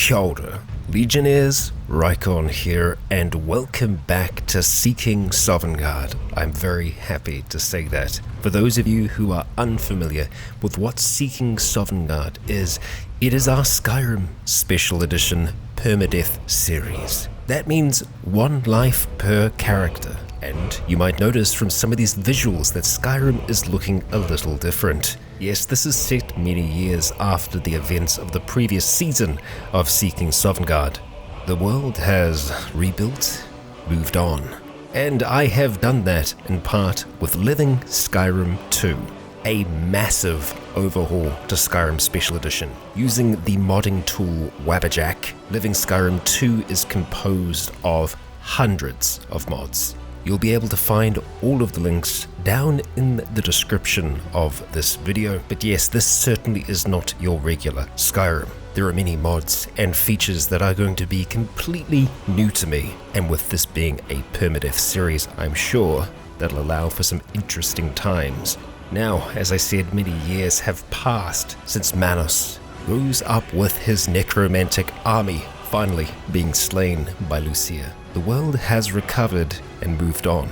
Kia ora, Legionnaires, Rycon here, and welcome back to Seeking Sovngarde. I'm very happy to say that. For those of you who are unfamiliar with what Seeking Sovngarde is, it is our Skyrim Special Edition Permadeath series. That means one life per character, and you might notice from some of these visuals that Skyrim is looking a little different. Yes, this is set many years after the events of the previous season of Seeking Sovngarde. The world has rebuilt, moved on, and I have done that in part with Living Skyrim 2, a massive overhaul to Skyrim Special Edition. Using the modding tool Wabberjack, Living Skyrim 2 is composed of hundreds of mods. You'll be able to find all of the links down in the description of this video. But yes, this certainly is not your regular Skyrim. There are many mods and features that are going to be completely new to me. And with this being a Permadeath series, I'm sure that'll allow for some interesting times. Now, as I said, many years have passed since Manos rose up with his necromantic army, finally being slain by Lucia. The world has recovered and moved on.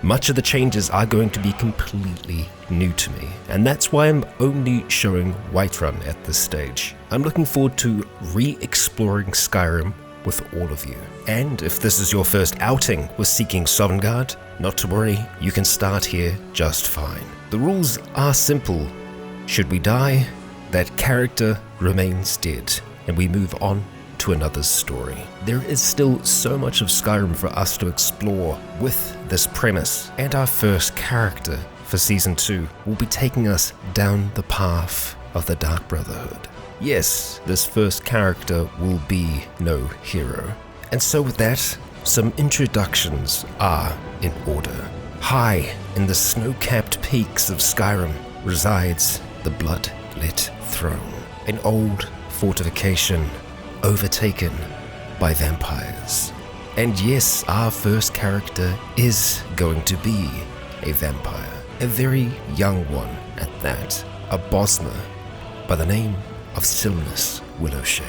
Much of the changes are going to be completely new to me, and that's why I'm only showing Whiterun at this stage. I'm looking forward to re-exploring Skyrim with all of you. And if this is your first outing with Seeking Sovngarde, not to worry, you can start here just fine. The rules are simple. Should we die, that character remains dead, and we move on to another story. There is still so much of Skyrim for us to explore with this premise, and our first character for Season 2 will be taking us down the path of the Dark Brotherhood. Yes, this first character will be no hero. And so with that, some introductions are in order. High in the snow-capped peaks of Skyrim resides the Blood-lit Throne, an old fortification overtaken by vampires. And yes, our first character is going to be a vampire, a very young one at that, a Bosmer by the name of Silnus Willowshade.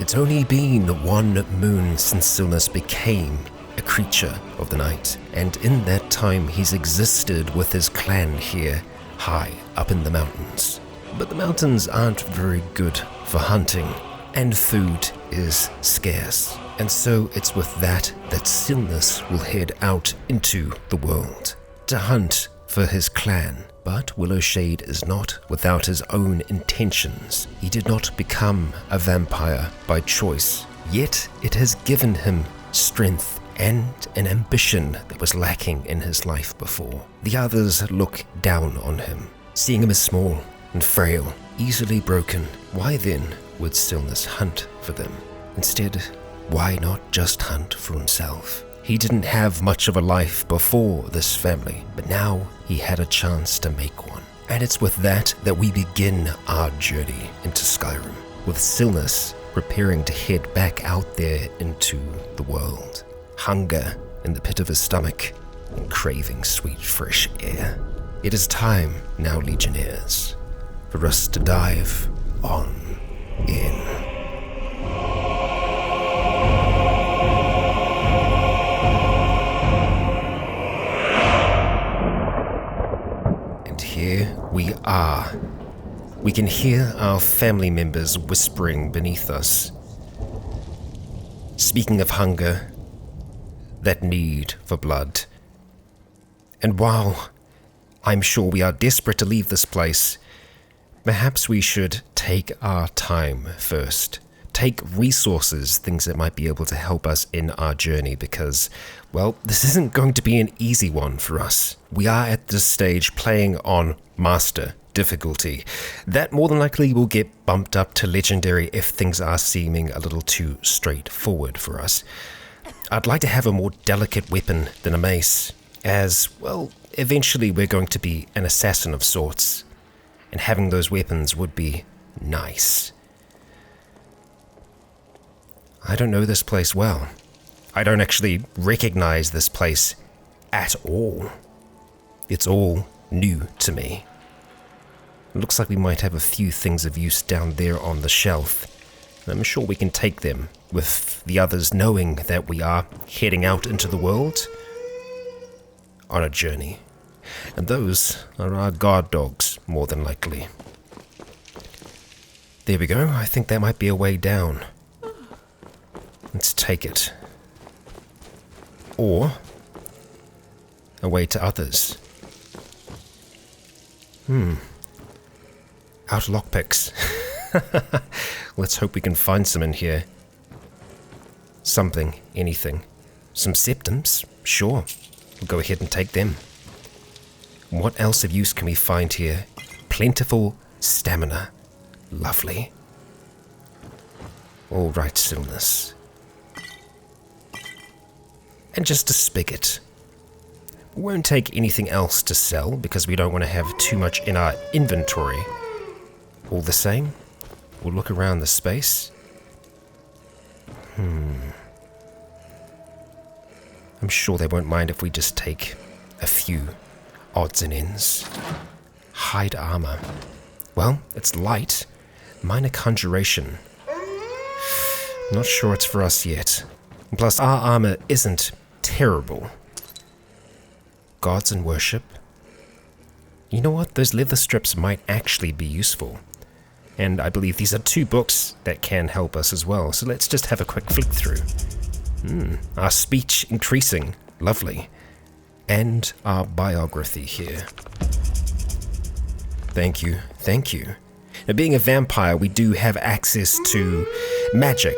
It's only been 1 moon since Silnus became a creature of the night, and in that time he's existed with his clan here high up in the mountains. But the mountains aren't very good for hunting, and food is scarce. And so it's with that Silnus will head out into the world to hunt for his clan. But Willowshade is not without his own intentions. He did not become a vampire by choice, yet it has given him strength and an ambition that was lacking in his life before. The others look down on him, seeing him as small and frail, easily broken. Why then would Silnus hunt for them? Instead, why not just hunt for himself? He didn't have much of a life before this family, but now he had a chance to make one. And it's with that we begin our journey into Skyrim, with Silnus preparing to head back out there into the world. Hunger in the pit of his stomach and craving sweet fresh air. It is time now, Legionnaires, for us to dive on in. And here we are. We can hear our family members whispering beneath us, speaking of hunger, that need for blood. And while I'm sure we are desperate to leave this place, perhaps we should take our time first. Take resources, things that might be able to help us in our journey, because, well, this isn't going to be an easy one for us. We are at this stage playing on Master difficulty. That more than likely will get bumped up to Legendary if things are seeming a little too straightforward for us. I'd like to have a more delicate weapon than a mace, as, well, eventually we're going to be an assassin of sorts. And having those weapons would be nice. I don't know this place well. I don't actually recognize this place at all. It's all new to me. It looks like we might have a few things of use down there on the shelf. I'm sure we can take them, with the others knowing that we are heading out into the world on a journey. And those are our guard dogs, more than likely. There we go. I think that might be a way down. Let's take it. Or a way to others. Out lockpicks. Let's hope we can find some in here. Something, anything. Some septums? Sure. We'll go ahead and take them. What else of use can we find here? Plentiful stamina. Lovely. Alright, stillness. And just a spigot. We won't take anything else to sell because we don't want to have too much in our inventory. All the same, we'll look around the space. I'm sure they won't mind if we just take a few odds and ends. Hide armor. Well, it's light. Minor conjuration. Not sure it's for us yet. Plus, our armor isn't terrible. Gods and worship. You know what? Those leather strips might actually be useful. And I believe these are 2 books that can help us as well. So let's just have a quick flick through. Our speech increasing. Lovely. And our biography here. Thank you. Thank you. Now, being a vampire, we do have access to magic,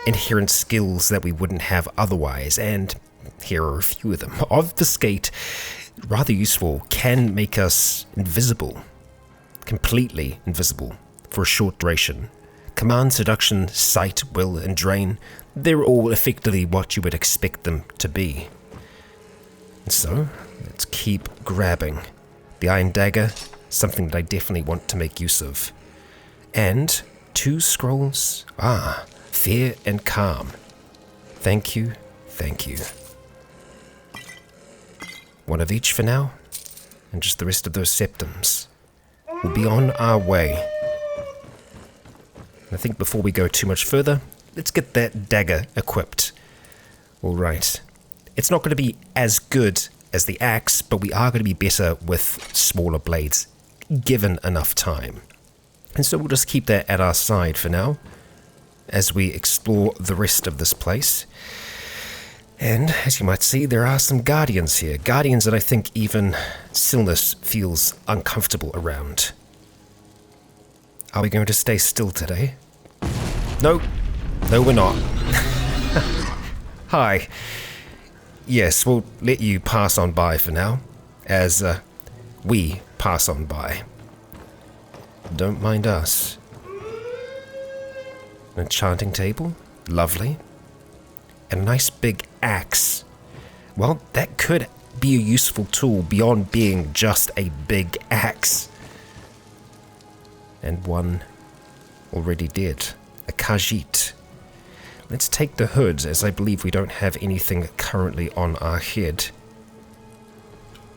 inherent skills that we wouldn't have otherwise, and here are a few of them. Obfuscate, rather useful, can make us invisible. Completely invisible for a short duration. Command, seduction, sight, will, and drain, they're all effectively what you would expect them to be. And so, let's keep grabbing. The Iron Dagger, something that I definitely want to make use of. And 2 scrolls. Fear and Calm. Thank you, thank you. One of each for now, and just the rest of those septums. We'll be on our way. I think before we go too much further, let's get that dagger equipped. Alright. It's not going to be as good as the axe, but we are going to be better with smaller blades, given enough time. And so we'll just keep that at our side for now, as we explore the rest of this place. And, as you might see, there are some guardians here. Guardians that I think even Stillness feels uncomfortable around. Are we going to stay still today? No. No, we're not. Hi. Yes, we'll let you pass on by for now, as we pass on by. Don't mind us. An enchanting table. Lovely. And a nice big axe. Well, that could be a useful tool beyond being just a big axe. And one already did. A khajiit. Let's take the hood, as I believe we don't have anything currently on our head.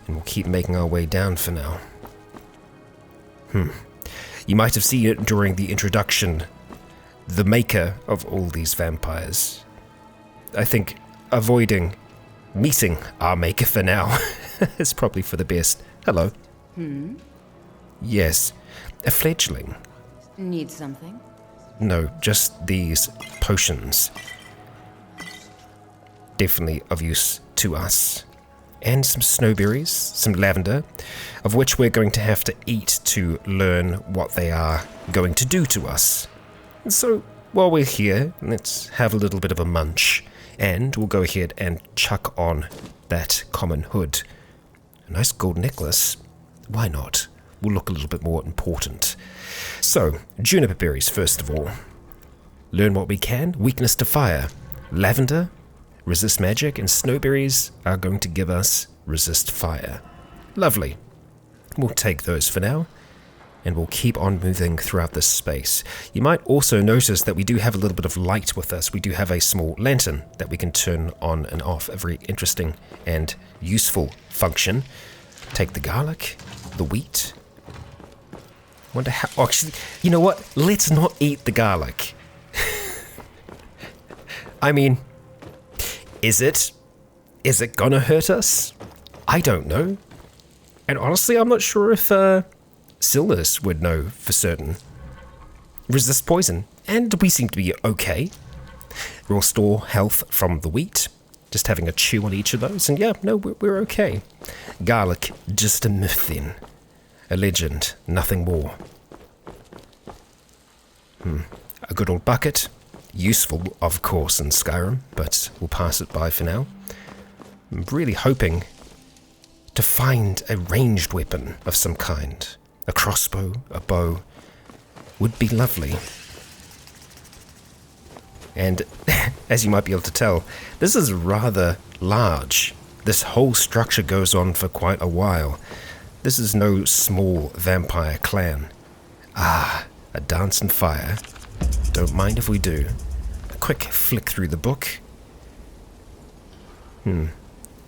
And we'll keep making our way down for now. You might have seen it during the introduction. The maker of all these vampires. I think avoiding meeting our maker for now is probably for the best. Hello. Yes, a fledgling. Need something? No, just these potions. Definitely of use to us. And some snowberries, some lavender, of which we're going to have to eat to learn what they are going to do to us. And so, while we're here, let's have a little bit of a munch. And we'll go ahead and chuck on that common hood. A nice gold necklace. Why not? We'll look a little bit more important. So, juniper berries first of all. Learn what we can. Weakness to fire. Lavender, resist magic, and snowberries are going to give us resist fire. Lovely. We'll take those for now, and we'll keep on moving throughout this space. You might also notice that we do have a little bit of light with us. We do have a small lantern that we can turn on and off. A very interesting and useful function. Take the garlic, the wheat. Wonder how... Actually, you know what? Let's not eat the garlic. I mean, is it gonna hurt us? I don't know. And honestly, I'm not sure if Silnus would know for certain. Resist poison, and we seem to be okay. Restore health from the wheat. Just having a chew on each of those, and yeah, no, we're okay. Garlic, just a myth then. A legend, nothing more. A good old bucket. Useful, of course, in Skyrim, but we'll pass it by for now. I'm really hoping to find a ranged weapon of some kind. A crossbow, a bow, would be lovely. And as you might be able to tell, this is rather large. This whole structure goes on for quite a while. This is no small vampire clan. Ah, a dance and fire. Don't mind if we do. A quick flick through the book. And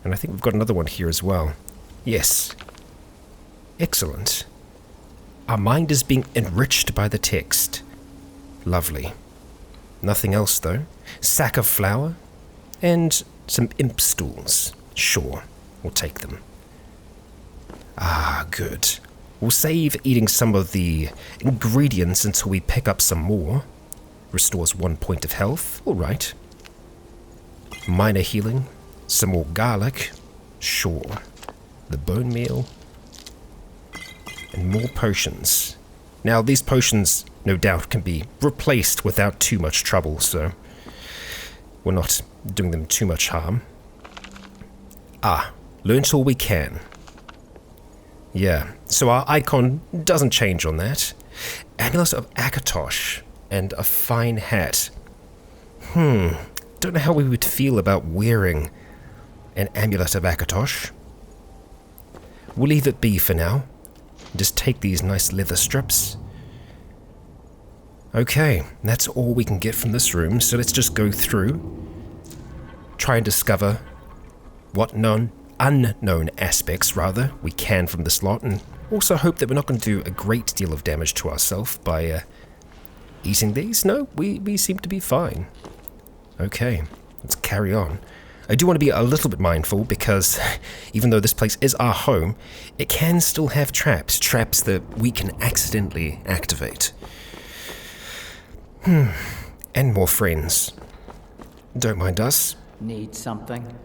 I think we've got another one here as well. Yes. Excellent. Our mind is being enriched by the text. Lovely. Nothing else though. Sack of flour. And some imp stools. Sure, we'll take them. Ah, good. We'll save eating some of the ingredients until we pick up some more. Restores 1 point of health. Alright. Minor healing. Some more garlic. Sure. The bone meal. And more potions. Now, these potions, no doubt, can be replaced without too much trouble, so we're not doing them too much harm. Ah, learnt all we can. Yeah, so our icon doesn't change on that. Amulet of Akatosh and a fine hat. Don't know how we would feel about wearing an Amulet of Akatosh. We'll leave it be for now. Just take these nice leather strips. Okay, that's all we can get from this room, so let's just go through. Try and discover what unknown aspects, rather, we can from this lot, and also hope that we're not going to do a great deal of damage to ourselves by eating these. No, we seem to be fine. Okay, let's carry on. I do want to be a little bit mindful because even though this place is our home, it can still have traps that we can accidentally activate. And more friends. Don't mind us. Need something?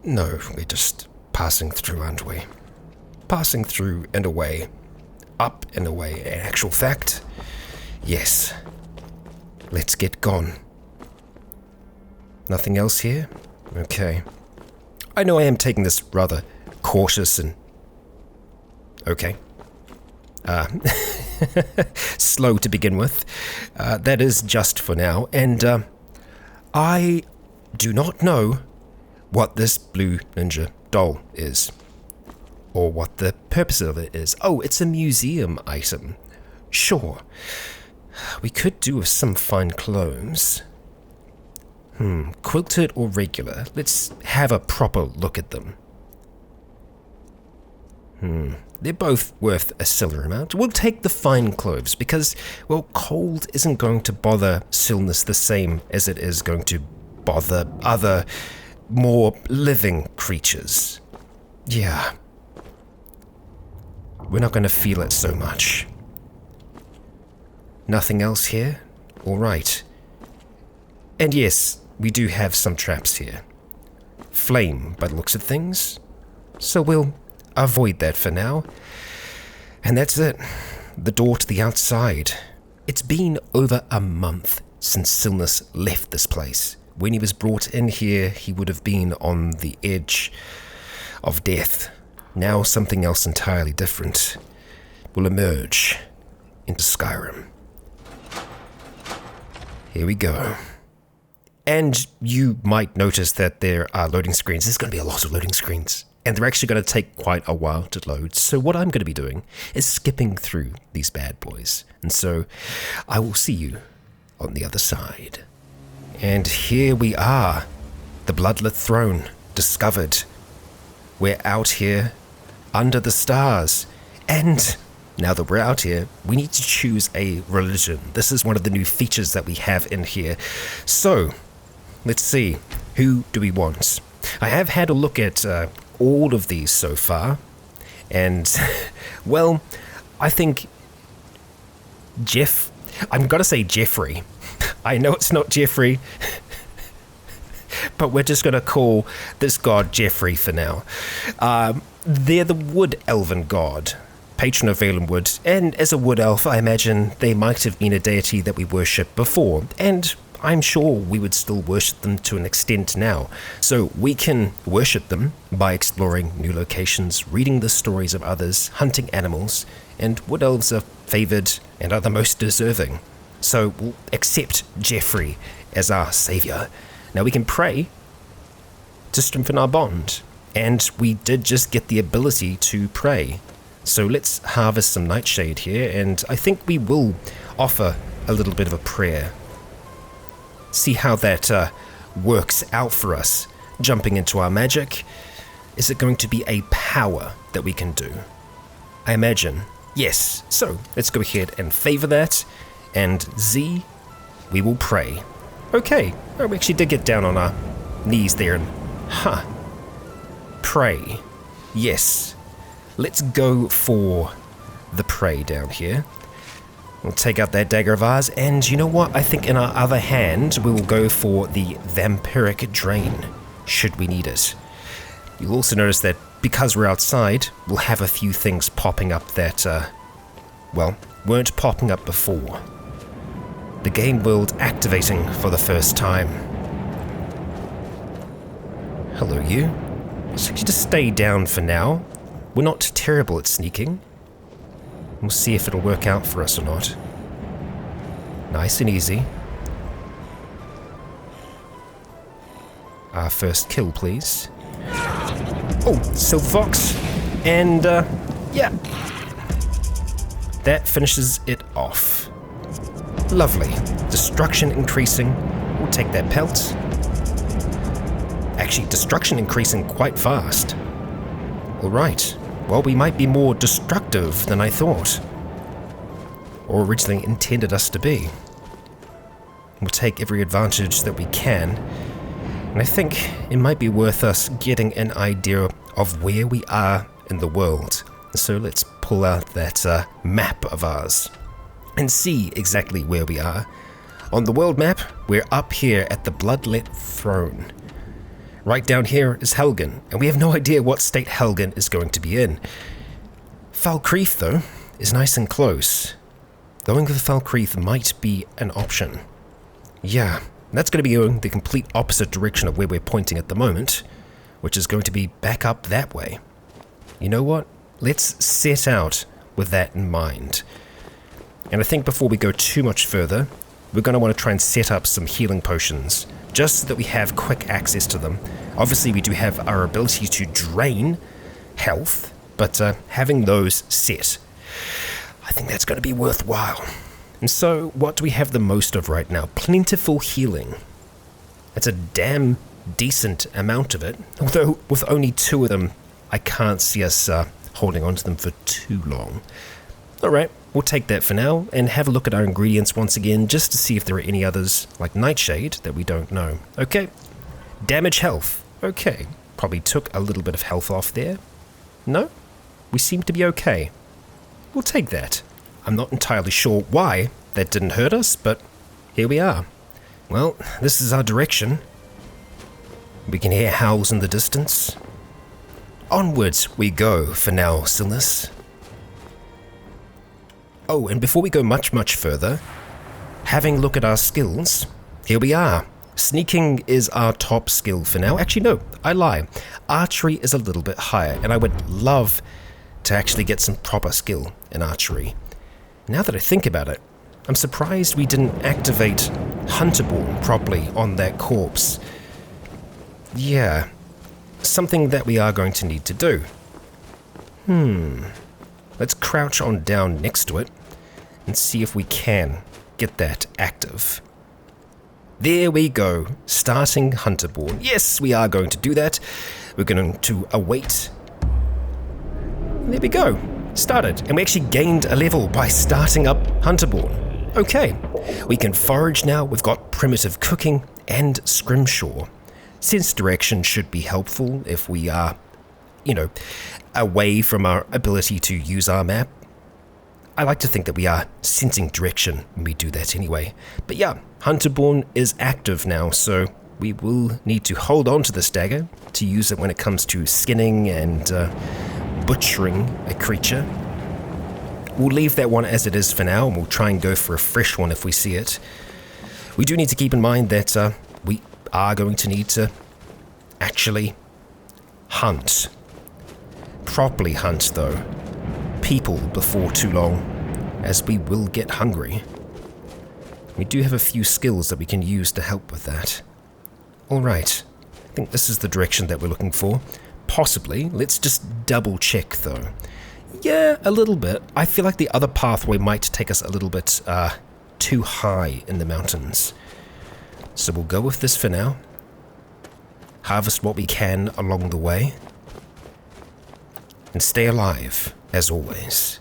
No, we're just passing through, aren't we? Passing through and away. Up and away. In actual fact, yes. Let's get gone. Nothing else here? Okay. I know I am taking this rather cautious and... Okay. Slow to begin with. That is just for now. And I do not know what this blue ninja doll is. Or what the purpose of it is. Oh, it's a museum item. Sure. We could do with some fine clothes. Quilted or regular? Let's have a proper look at them. They're both worth a similar amount. We'll take the fine clothes because, well, cold isn't going to bother Silnus the same as it is going to bother other, more living creatures. Yeah. We're not going to feel it so much. Nothing else here? All right. And yes, we do have some traps here. Flame, by the looks of things. So we'll avoid that for now. And that's it. The door to the outside. It's been over a month since Silnus left this place. When he was brought in here, he would have been on the edge of death. Now something else entirely different will emerge into Skyrim. Here we go. And you might notice that there are loading screens. There's going to be a lot of loading screens. And they're actually going to take quite a while to load. So what I'm going to be doing is skipping through these bad boys. And so I will see you on the other side. And here we are. The Bloodlet Throne discovered. We're out here under the stars. And now that we're out here, we need to choose a religion. This is one of the new features that we have in here. So let's see. Who do we want? I have had a look at all of these so far, and, well, I think I'm gonna say Jeffrey. I know it's not Jeffrey, but we're just gonna call this god Jeffrey for now. They're the wood elven god, patron of Valen Wood, and as a wood elf, I imagine they might have been a deity that we worshipped before, and I'm sure we would still worship them to an extent now. So we can worship them by exploring new locations, reading the stories of others, hunting animals, and wood elves are favored and are the most deserving. So we'll accept Jeffrey as our savior. Now we can pray to strengthen our bond, and we did just get the ability to pray. So let's harvest some nightshade here, and I think we will offer a little bit of a prayer. See how that works out for us. Jumping into our magic, is it going to be a power that we can do? I imagine, yes. So let's go ahead and favor that, and Z, we will pray. Okay, oh, we actually did get down on our knees there, and pray. Yes, let's go for the pray down here. We'll take out that dagger of ours, and you know what? I think in our other hand, we will go for the vampiric drain, should we need it. You'll also notice that because we're outside, we'll have a few things popping up that, weren't popping up before. The game world activating for the first time. Hello, you. Let's actually just stay down for now. We're not terrible at sneaking. We'll see if it'll work out for us or not. Nice and easy. Our first kill, please. Oh, Silver Fox. And, yeah. That finishes it off. Lovely. Destruction increasing. We'll take that pelt. Actually, destruction increasing quite fast. Alright. Well, we might be more destructive than I thought, or originally intended us to be. We'll take every advantage that we can, and I think it might be worth us getting an idea of where we are in the world. So let's pull out that map of ours and see exactly where we are. On the world map, we're up here at the Bloodlet Throne. Right down here is Helgen, and we have no idea what state Helgen is going to be in. Falkreath, though, is nice and close. Going with Falkreath might be an option. Yeah, that's going to be going the complete opposite direction of where we're pointing at the moment, which is going to be back up that way. You know what? Let's set out with that in mind. And I think before we go too much further, we're going to want to try and set up some healing potions, just so that we have quick access to them. Obviously, we do have our ability to drain health, but having those set, I think that's going to be worthwhile. And so, what do we have the most of right now? Plentiful healing. That's a damn decent amount of it, although with only 2 of them, I can't see us holding on to them for too long. Alright, we'll take that for now, and have a look at our ingredients once again, just to see if there are any others, like Nightshade, that we don't know. Okay, damage health. Okay, probably took a little bit of health off there. No? We seem to be okay. We'll take that. I'm not entirely sure why that didn't hurt us, but here we are. Well, this is our direction. We can hear howls in the distance. Onwards we go for now, Silnus. Oh, and before we go much further, having a look at our skills, here we are. Sneaking is our top skill for now. Actually, no, I lie. Archery is a little bit higher, and I would love to actually get some proper skill in archery. Now that I think about it, I'm surprised we didn't activate Hunterborn properly on that corpse. Yeah, something that we are going to need to do. Let's crouch on down next to it and see if we can get that active. There we go, starting Hunterborn. Yes, we are going to do that. We're going to await. There we go, started. And we actually gained a level by starting up Hunterborn. Okay, we can forage now. We've got primitive cooking and Scrimshaw. Sense direction should be helpful if we are, away from our ability to use our map. I like to think that we are sensing direction when we do that anyway. But yeah, Hunterborn is active now, so we will need to hold on to this dagger to use it when it comes to skinning and butchering a creature. We'll leave that one as it is for now, and we'll try and go for a fresh one if we see it. We do need to keep in mind that we are going to need to actually hunt. Properly hunt, though. People before too long, as we will get hungry. We do have a few skills that we can use to help with that. Alright, I think this is the direction that we're looking for. Possibly. Let's just double check though. Yeah, a little bit. I feel like the other pathway might take us a little bit too high in the mountains. So we'll go with this for now. Harvest what we can along the way. And stay alive, as always.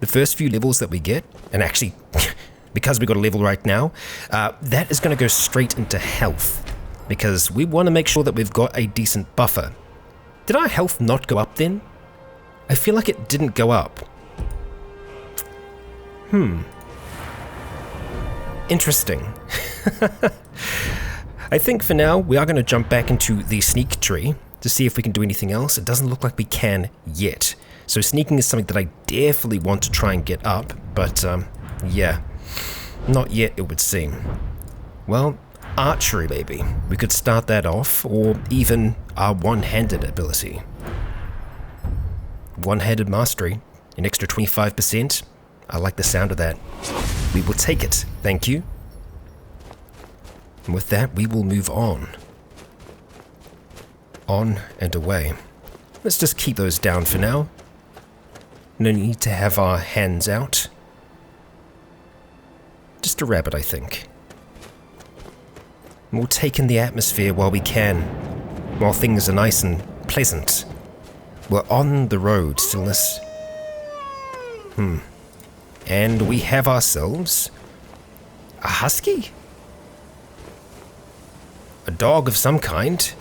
The first few levels that we get, and actually, because we got a level right now, that is going to go straight into health, because we want to make sure that we've got a decent buffer. Did our health not go up then? I feel like it didn't go up. Interesting. I think for now, we are going to jump back into the sneak tree to see if we can do anything else. It doesn't look like we can yet. So sneaking is something that I definitely want to try and get up, but yeah, not yet it would seem. Well, archery maybe. We could start that off, or even our one-handed ability. One-handed mastery, an extra 25%. I like the sound of that. We will take it, thank you. And with that, we will move on. On and away. Let's just keep those down for now. No need to have our hands out. Just a rabbit, I think. And we'll take in the atmosphere while we can, while things are nice and pleasant. We're on the road, Stillness. And we have ourselves a husky? A dog of some kind?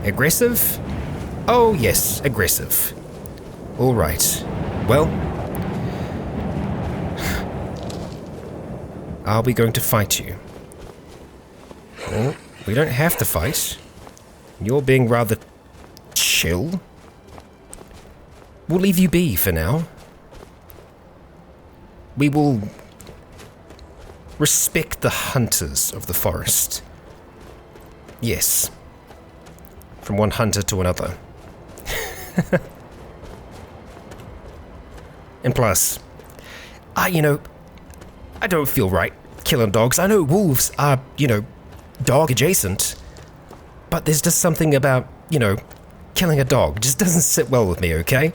Aggressive? Oh yes, aggressive. Alright. Well, are we going to fight you? Well, we don't have to fight. You're being rather chill. We'll leave you be for now. We will respect the hunters of the forest. Yes. From one hunter to another. And plus, I don't feel right killing dogs. I know wolves are, dog adjacent. But there's just something about, killing a dog. It just doesn't sit well with me, okay?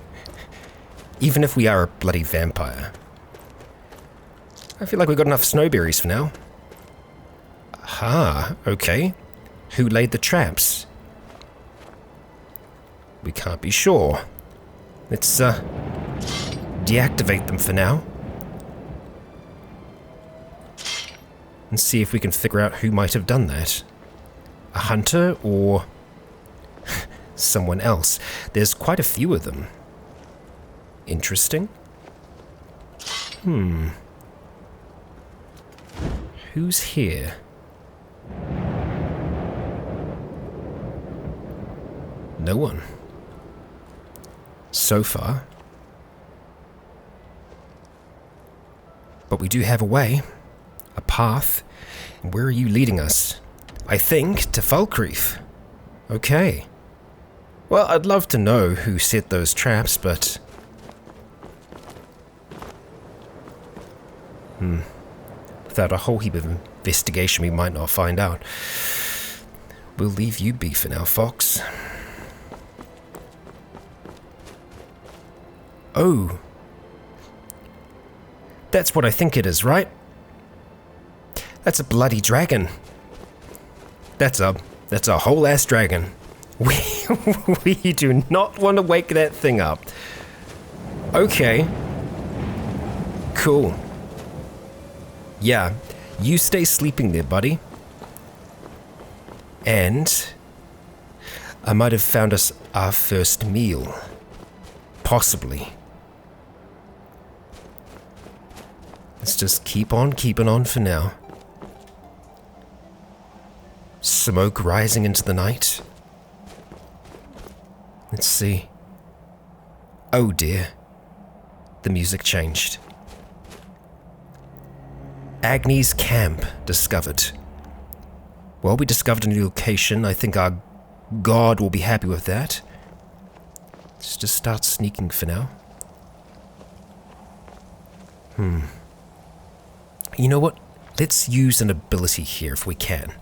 Even if we are a bloody vampire. I feel like we've got enough snowberries for now. Aha, okay. Who laid the traps? We can't be sure. Let's, deactivate them for now. And see if we can figure out who might have done that. A hunter or someone else. There's quite a few of them. Interesting. Who's here? No one. So far. But we do have a way. A path. And where are you leading us? I think to Falkreath. Okay. Well, I'd love to know who set those traps, but... Without a whole heap of investigation, we might not find out. We'll leave you be for now, Fox. Oh. That's what I think it is, right? That's a bloody dragon. That's a whole ass dragon. We do not want to wake that thing up. Okay. Cool. Yeah. You stay sleeping there, buddy. And I might have found us our first meal. Possibly. Let's just keep on keeping on for now. Smoke rising into the night. Let's see. Oh dear. The music changed. Agnes camp discovered. Well, we discovered a new location. I think our god will be happy with that. Let's just start sneaking for now. You know what? Let's use an ability here if we can.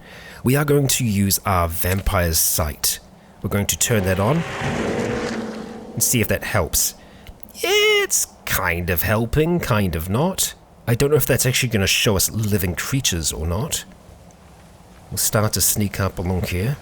We are going to use our vampire's sight. We're going to turn that on and see if that helps. It's kind of helping, kind of not. I don't know if that's actually going to show us living creatures or not. We'll start to sneak up along here.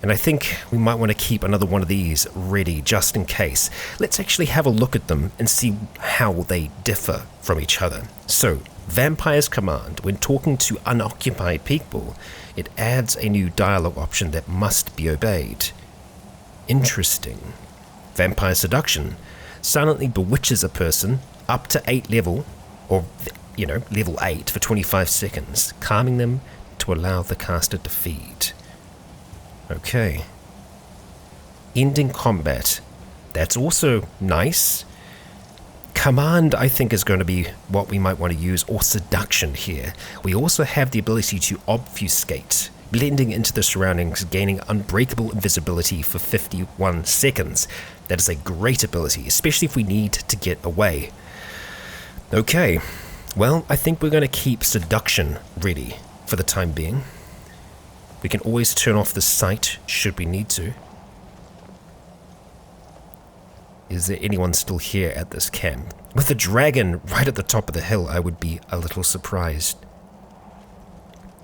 And I think we might want to keep another one of these ready just in case. Let's actually have a look at them and see how they differ from each other. So, Vampire's Command. When talking to unoccupied people, it adds a new dialogue option that must be obeyed. Interesting. Vampire Seduction silently bewitches a person up to 8 level, or, level 8 for 25 seconds, calming them to allow the caster to feed. Okay. Ending combat. That's also nice. Command, I think, is going to be what we might want to use, or seduction here. We also have the ability to obfuscate, blending into the surroundings, gaining unbreakable invisibility for 51 seconds. That is a great ability, especially if we need to get away. Okay. Well, I think we're going to keep seduction ready for the time being. We can always turn off the sight should we need to. Is there anyone still here at this camp? With a dragon right at the top of the hill, I would be a little surprised.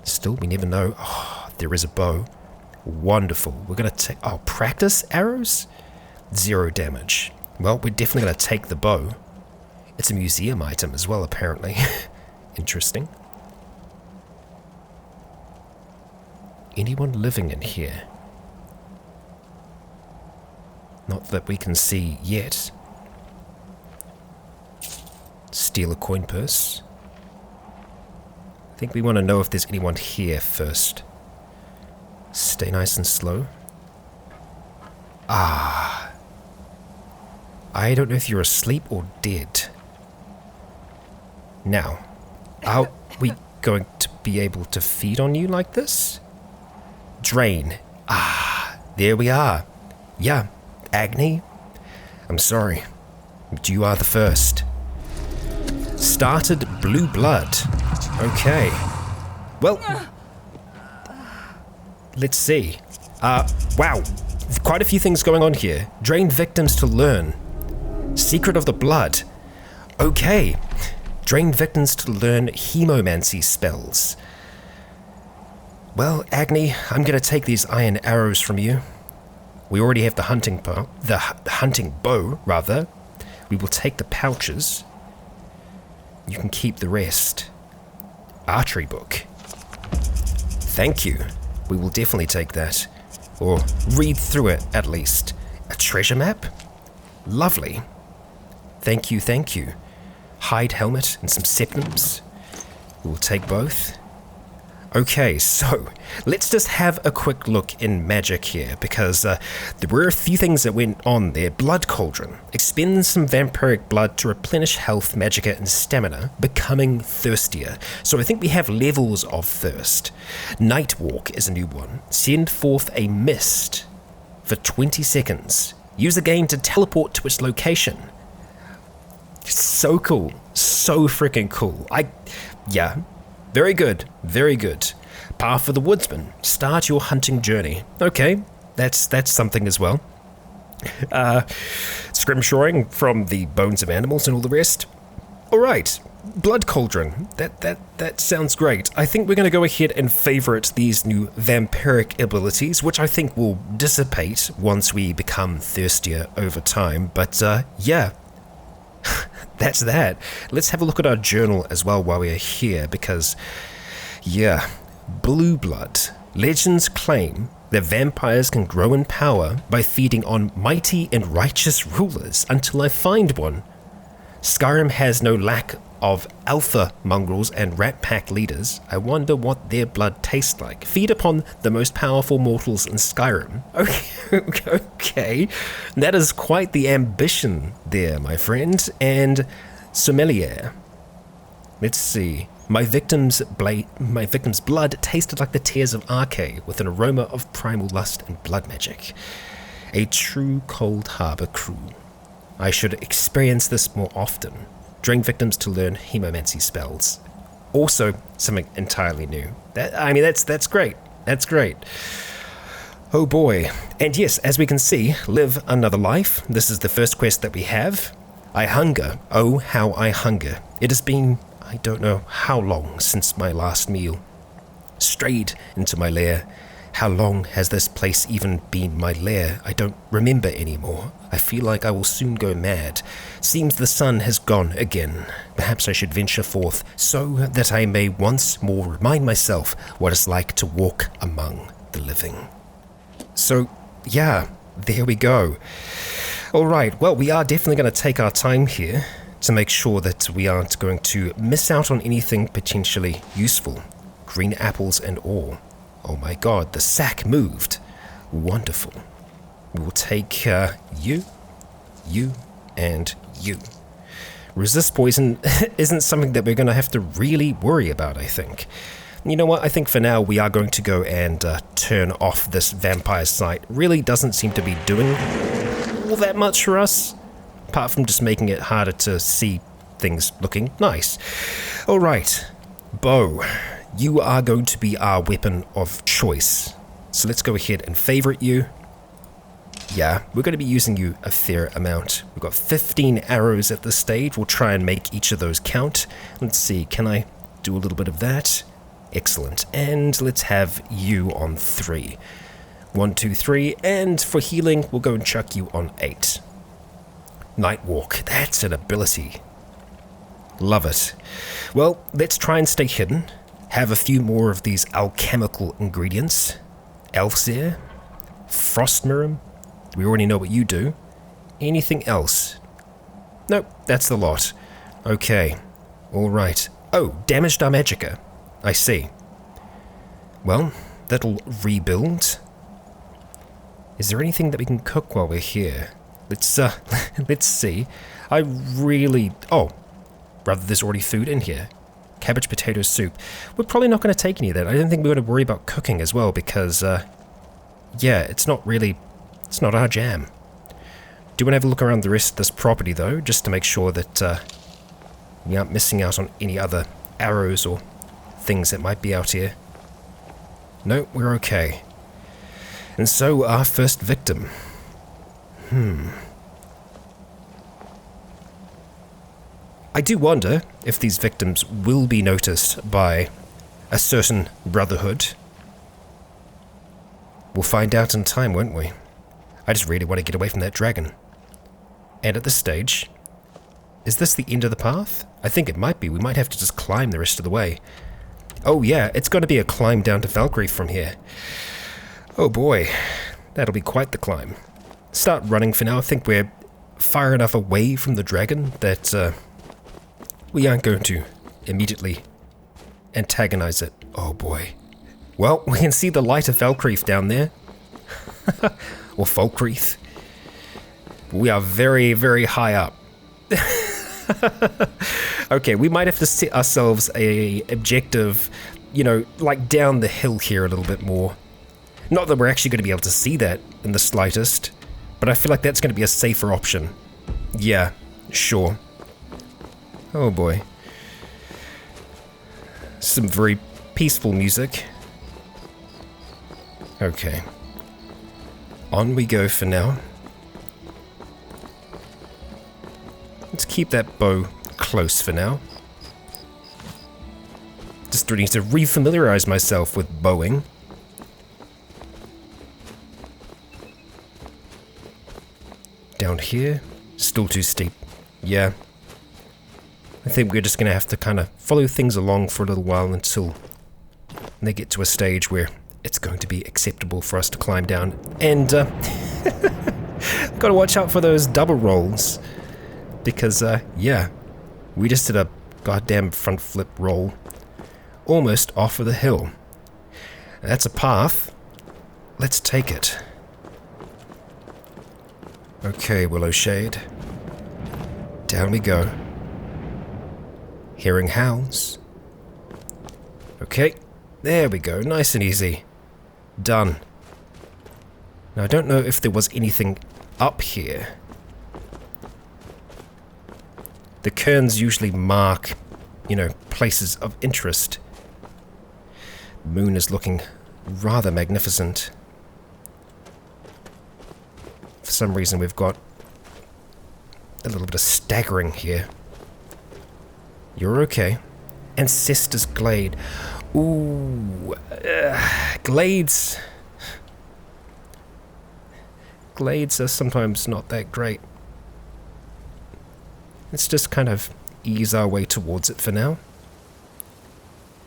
Still, we never know. Oh, there is a bow. Wonderful. We're going to take... Oh, practice arrows? 0 damage. Well, we're definitely going to take the bow. It's a museum item as well, apparently. Interesting. Anyone living in here? Not that we can see yet. Steal a coin purse. I think we want to know if there's anyone here first. Stay nice and slow. Ah. I don't know if you're asleep or dead. Now, are we going to be able to feed on you like this? Drain. Ah, there we are. Yeah, Agnes. I'm sorry, but you are the first. Started blue blood. Okay. Well, let's see. Wow. Quite a few things going on here. Drain victims to learn. Secret of the blood. Okay. Drain victims to learn hemomancy spells. Well, Agnes, I'm going to take these iron arrows from you. We already have the hunting bow, rather. We will take the pouches. You can keep the rest. Archery book. Thank you. We will definitely take that. Or read through it, at least. A treasure map? Lovely. Thank you, thank you. Hide helmet and some septums. We will take both. Okay, so let's just have a quick look in magic here, because there were a few things that went on there. Blood Cauldron. Expend some vampiric blood to replenish health, magicka, and stamina, becoming thirstier. So I think we have levels of thirst. Night Walk is a new one. Send forth a mist for 20 seconds. Use the game to teleport to its location. So cool. So freaking cool. Yeah. Very good, very good. Path for the Woodsman. Start your hunting journey. Okay, that's something as well. Scrimshoring from the bones of animals and all the rest. Alright, Blood Cauldron. That sounds great. I think we're going to go ahead and favorite these new vampiric abilities, which I think will dissipate once we become thirstier over time. But yeah, that's that. Let's have a look at our journal as well while we are here, because, yeah, blue blood. Legends claim that vampires can grow in power by feeding on mighty and righteous rulers until I find one. Skyrim has no lack of alpha mongrels and rat pack leaders. I wonder what their blood tastes like. Feed upon the most powerful mortals in Skyrim. Okay. That is quite the ambition there, my friend. And sommelier. Let's see. My victim's blood tasted like the tears of Arche, with an aroma of primal lust and blood magic. A true Cold Harbor crew. I should experience this more often. Drink victims to learn hemomancy spells. Also, something entirely new. That's great. That's great. Oh boy. And yes, as we can see, live another life. This is the first quest that we have. I hunger. Oh, how I hunger. It has been, I don't know how long since my last meal. Strayed into my lair. How long has this place even been my lair? I don't remember anymore. I feel like I will soon go mad. Seems the sun has gone again. Perhaps I should venture forth so that I may once more remind myself what it's like to walk among the living. So, yeah, there we go. Alright, well, we are definitely going to take our time here to make sure that we aren't going to miss out on anything potentially useful. Green apples and all. Oh my god, the sack moved. Wonderful. We will take you, and you. Resist poison isn't something that we're going to have to really worry about, I think. You know what, I think for now we are going to go and turn off this vampire site. Really doesn't seem to be doing all that much for us, apart from just making it harder to see things looking nice. Alright, bow. You are going to be our weapon of choice. So let's go ahead and favorite you. Yeah, we're going to be using you a fair amount. We've got 15 arrows at this stage. We'll try and make each of those count. Let's see, can I do a little bit of that? Excellent. And let's have you on 3. 1, 2, 3. And for healing, we'll go and chuck you on 8. Night Walk. That's an ability. Love it. Well, let's try and stay hidden. Have a few more of these alchemical ingredients. Elfseer. Frostmirum. We already know what you do. Anything else? Nope, that's the lot. Okay. Alright. Oh, damaged our magicka. I see. Well, that'll rebuild. Is there anything that we can cook while we're here? Let's see. I really... Oh, rather there's already food in here. Cabbage potato soup. We're probably not going to take any of that. I don't think we're going to worry about cooking as well because, yeah, it's not our jam. Do want to have a look around the rest of this property though, just to make sure that we aren't missing out on any other arrows or things that might be out here. No, we're okay. And so our first victim. I do wonder if these victims will be noticed by a certain brotherhood. We'll find out in time, won't we? I just really want to get away from that dragon. And at this stage, is this the end of the path? I think it might be. We might have to just climb the rest of the way. Oh yeah, it's going to be a climb down to Valkyrie from here. Oh boy, that'll be quite the climb. Start running for now. I think we're far enough away from the dragon that we aren't going to immediately antagonize it. Oh boy. Well, we can see the light of Valkyrie down there. Or Falkreath. We are very, very high up. Okay, we might have to set ourselves a objective, you know, like down the hill here a little bit more. Not that we're actually going to be able to see that in the slightest, but I feel like that's going to be a safer option. Yeah, sure. Oh boy. Some very peaceful music. Okay. On we go for now. Let's keep that bow close for now. Just need to refamiliarize myself with bowing. Down here, still too steep. Yeah. I think we're just going to have to kind of follow things along for a little while until they get to a stage where it's going to be acceptable for us to climb down. And gotta watch out for those double rolls, because yeah, we just did a goddamn front flip roll almost off of the hill. That's a path. Let's take it. Okay, Willow Shade. Down we go. Hearing howls. Okay, there we go, nice and easy. Done. Now I don't know if there was anything up here. The cairns usually mark, you know, places of interest. The moon is looking rather magnificent. For some reason we've got a little bit of staggering here. You're okay. Ancestor's Glade. Ooh, Glades. Glades are sometimes not that great. Let's just kind of ease our way towards it for now.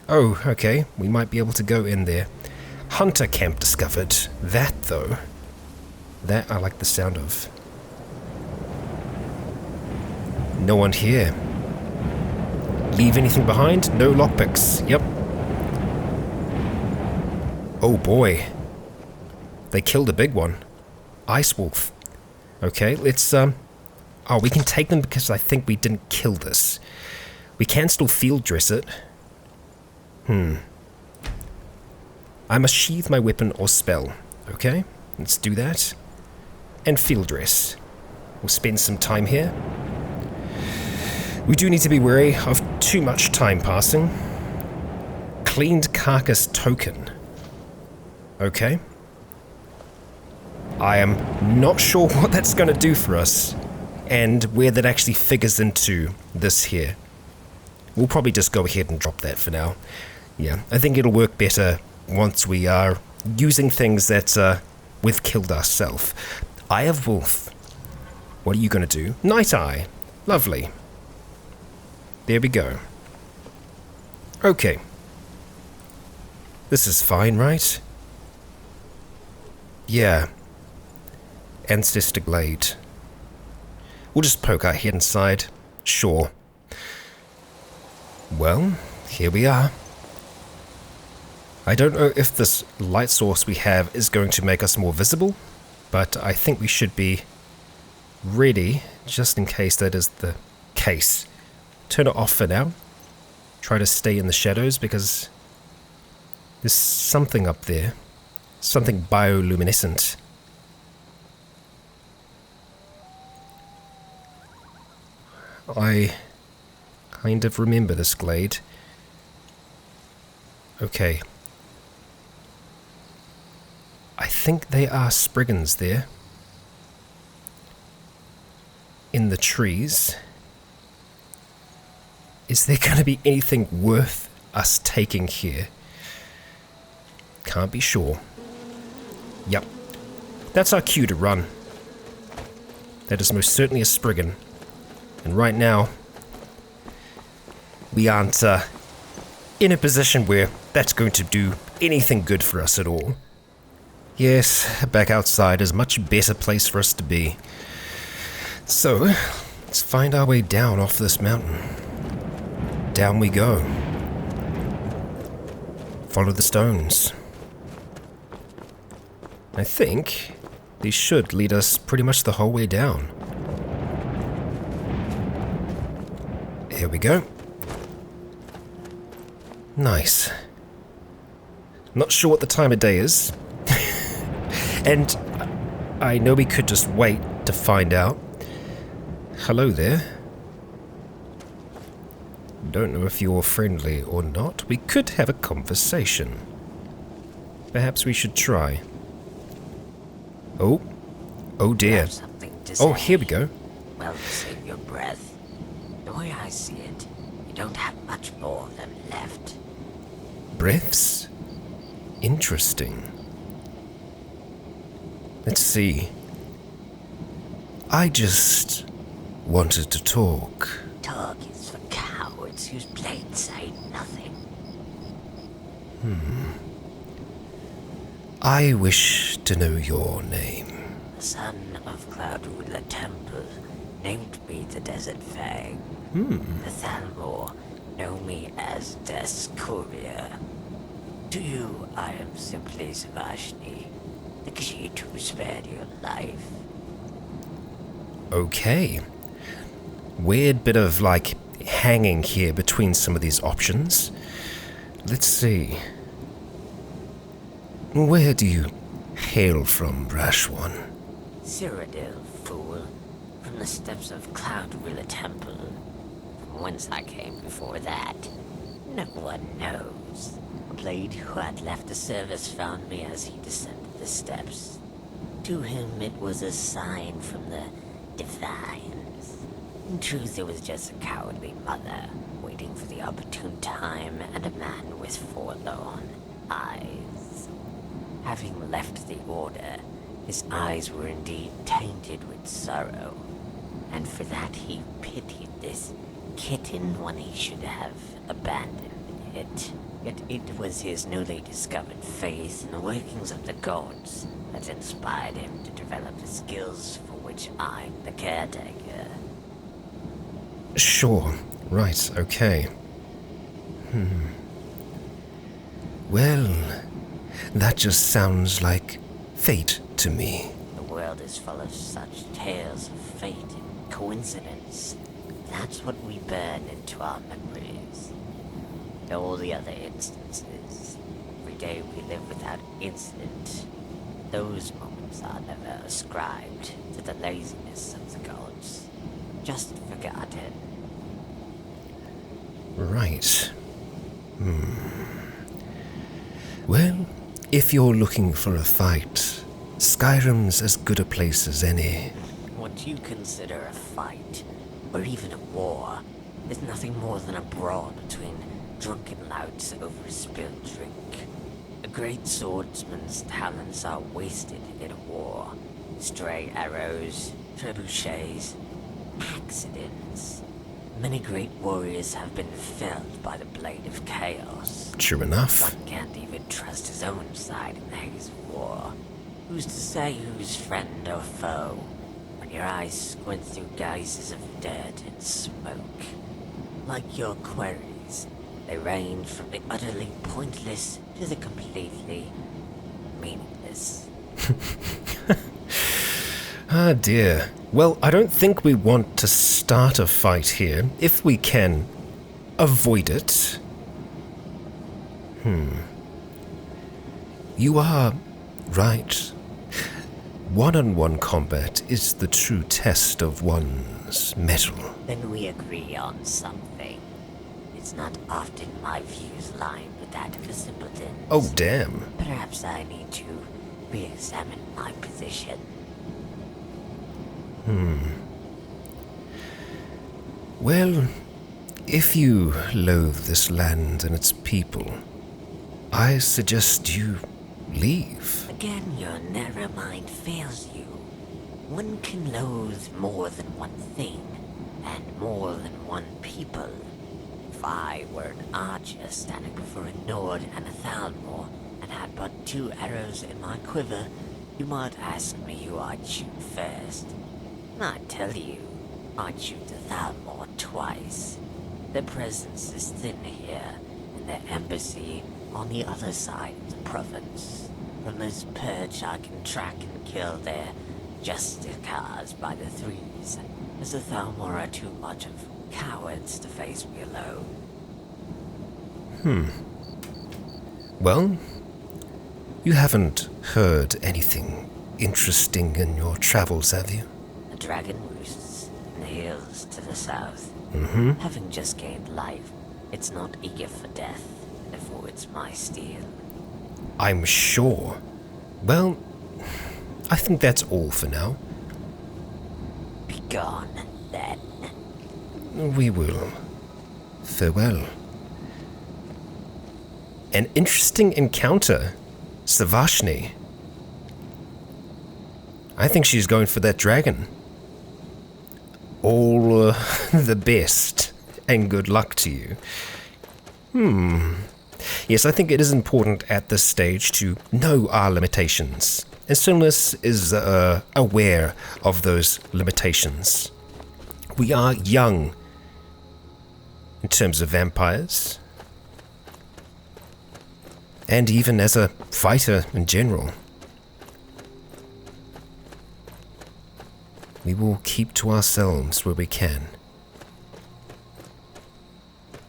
Oh, okay, we might be able to go in there. Hunter camp discovered. That, though, that I like the sound of. No one here. Leave anything behind? No lockpicks. Yep. Oh boy. They killed a big one. Ice wolf. Okay, let's, oh, we can take them because I think we didn't kill this. We can still field dress it. I must sheathe my weapon or spell. Okay, let's do that. And field dress. We'll spend some time here. We do need to be wary of too much time passing. Cleaned carcass token. Okay. I am not sure what that's going to do for us, and where that actually figures into this here. We'll probably just go ahead and drop that for now. Yeah, I think it'll work better once we are using things that we've killed ourselves. Eye of Wolf. What are you going to do? Night Eye. Lovely. There we go. Okay. This is fine, right? Yeah. Ancestor Glade. We'll just poke our head inside. Sure. Well, here we are. I don't know if this light source we have is going to make us more visible, but I think we should be ready just in case that is the case. Turn it off for now. Try to stay in the shadows because there's something up there. Something bioluminescent. I kind of remember this glade. Okay. I think they are spriggans there. In the trees. Is there going to be anything worth us taking here? Can't be sure. Yep. That's our cue to run. That is most certainly a spriggan. And right now, we aren't in a position where that's going to do anything good for us at all. Yes, back outside is a much better place for us to be. So, let's find our way down off this mountain. Down we go. Follow the stones. I think these should lead us pretty much the whole way down. Here we go. Nice. Not sure what the time of day is. And I know we could just wait to find out. Hello there. Don't know if you're friendly or not. We could have a conversation. Perhaps we should try. Oh. Oh dear. Oh, here we go. Well, save your breath. The way I see it, you don't have much more of them left. Breaths? Interesting. Let's see. I just wanted to talk. Talk is for cowards. whose blades say nothing. I wish to know your name. The son of Cloud Ruler Temple named me the Desert Fang. The Thalmor know me as Des Courier. To you, I am simply Savashni, the cheat who spared your life. Okay. Weird bit of, hanging here between some of these options. Let's see. Where do you hail from, Brash One? Cyrodiil, fool, from the steps of Cloud Ruler Temple. From whence I came before that, no one knows. Glade, who had left the service, found me as he descended the steps. To him, it was a sign from the Divines. In truth, it was just a cowardly mother, waiting for the opportune time and a man with forlorn eyes. Having left the Order, his eyes were indeed tainted with sorrow, and for that he pitied this kitten when he should have abandoned it. Yet it was his newly discovered faith in the workings of the gods that inspired him to develop the skills for which I'm the caretaker. Sure. Right, okay. Well, that just sounds like fate to me. The world is full of such tales of fate and coincidence. That's what we burn into our memories. In all the other instances, every day we live without incident. Those moments are never ascribed to the laziness of the gods, just forgotten. Right. Well, if you're looking for a fight, Skyrim's as good a place as any. What you consider a fight, or even a war, is nothing more than a brawl between drunken louts over a spilled drink. A great swordsman's talents are wasted in a war. Stray arrows, trebuchets, accidents. Many great warriors have been felled by the blade of chaos. True enough. One can't even trust his own side in the haze of war. Who's to say who's friend or foe, when your eyes squint through guises of dirt and smoke? Like your queries, they range from the utterly pointless to the completely meaningless. Ah dear. Well, I don't think we want to start a fight here. If we can avoid it. You are right. One-on-one combat is the true test of one's mettle. Then we agree on something. It's not often my views line with that of a simpleton. Oh, damn. Perhaps I need to re-examine my position. Well, if you loathe this land and its people, I suggest you leave. Again, your narrow mind fails you. One can loathe more than one thing, and more than one people. If I were an archer standing before a Nord and a Thalmor, and had but 2 arrows in my quiver, you might ask me who I'd shoot first. And I'd tell you, I'd shoot the Thalmor twice. Their presence is thin here, and their embassy on the other side of the province. From this perch I can track and kill their justicars by the threes, as the Thalmor are too much of cowards to face me alone. Well, you haven't heard anything interesting in your travels, have you? A dragon roosts in the hills to the south. Having just gained life, it's not eager for death, therefore it's my steel. I'm sure. Well, I think that's all for now. Be gone, then. We will. Farewell. An interesting encounter. Savashni. I think she's going for that dragon. All the best. and good luck to you. Yes, I think it is important at this stage to know our limitations. And Stillness is aware of those limitations. We are young in terms of vampires. And even as a fighter in general. We will keep to ourselves where we can.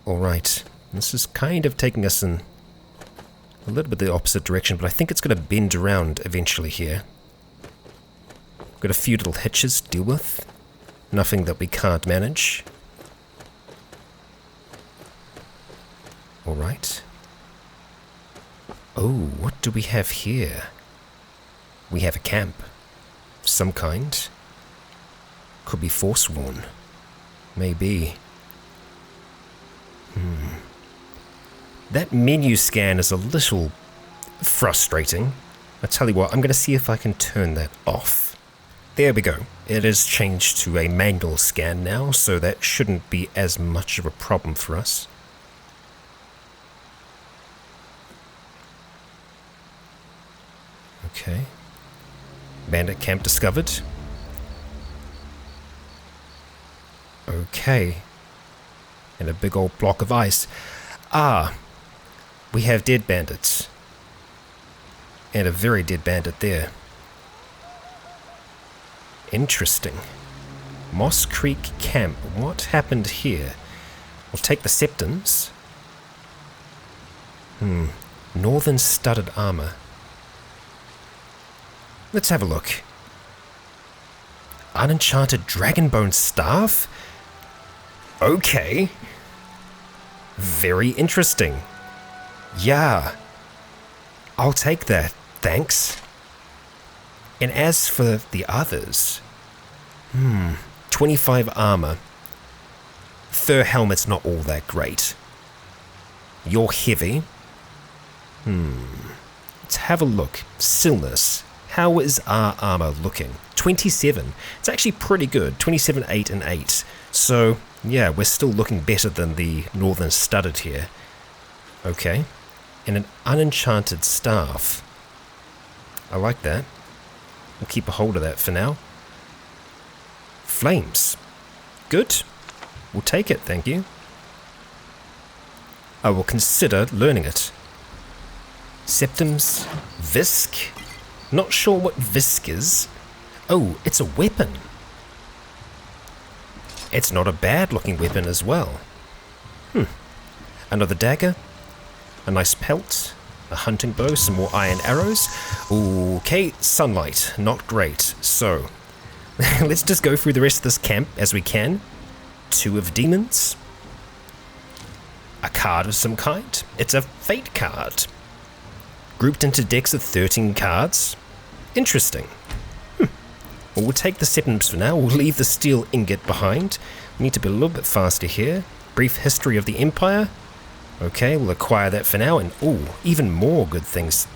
Alright, this is kind of taking us in a little bit the opposite direction, but I think it's going to bend around eventually here. Got a few little hitches to deal with. Nothing that we can't manage. Alright. Oh, what do we have here? We have a camp. Of some kind. Could be Forsworn. Maybe. That menu scan is a little frustrating. I tell you what, I'm going to see if I can turn that off. There we go. It is changed to a manual scan now, so that shouldn't be as much of a problem for us. Okay. Bandit camp discovered. Okay. And a big old block of ice. Ah. We have dead bandits. And a very dead bandit there. Interesting. Moss Creek Camp. What happened here? We'll take the septums. Northern studded armor. Let's have a look. Unenchanted dragonbone staff? Okay. Very interesting. Yeah. I'll take that, thanks. And as for the others... 25 armor. Fur helmet's not all that great. You're heavy. Let's have a look. Stillness. How is our armor looking? 27. It's actually pretty good. 27, 8, and 8. So, yeah, we're still looking better than the Northern Studded here. Okay. And an unenchanted staff. I like that. We'll keep a hold of that for now. Flames. Good. We'll take it, thank you. I will consider learning it. Septums. Visk. Not sure what Visk is. Oh, it's a weapon. It's not a bad looking weapon as well. Another dagger. A nice pelt. A hunting bow. Some more iron arrows. Okay, sunlight. Not great. So, let's just go through the rest of this camp as we can. 2 of demons. A card of some kind. It's a fate card. Grouped into decks of 13 cards. Interesting. Well, we'll take the septums for now. We'll leave the steel ingot behind. We need to be a little bit faster here. Brief history of the Empire. Okay, we'll acquire that for now. And, even more good things.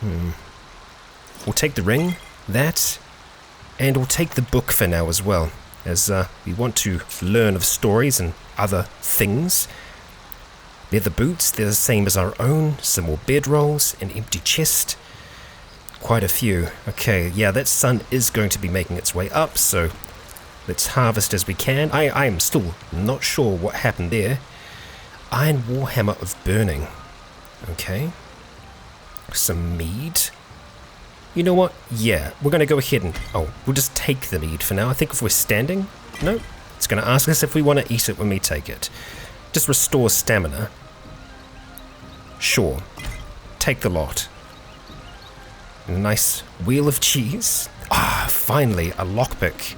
We'll take the ring, that, and we'll take the book for now as well, as we want to learn of stories and other things. Leather boots, they're the same as our own. Some more bedrolls, an empty chest. Quite a few. Okay, yeah, that sun is going to be making its way up, so let's harvest as we can. I am still not sure what happened there. Iron Warhammer of Burning. Okay. Some mead. You know what? Yeah, we're going to go ahead and... we'll just take the mead for now. I think if we're standing... No, it's going to ask us if we want to eat it when we take it. Just restore stamina. Sure. Take the lot. A nice wheel of cheese. Finally, a lockpick.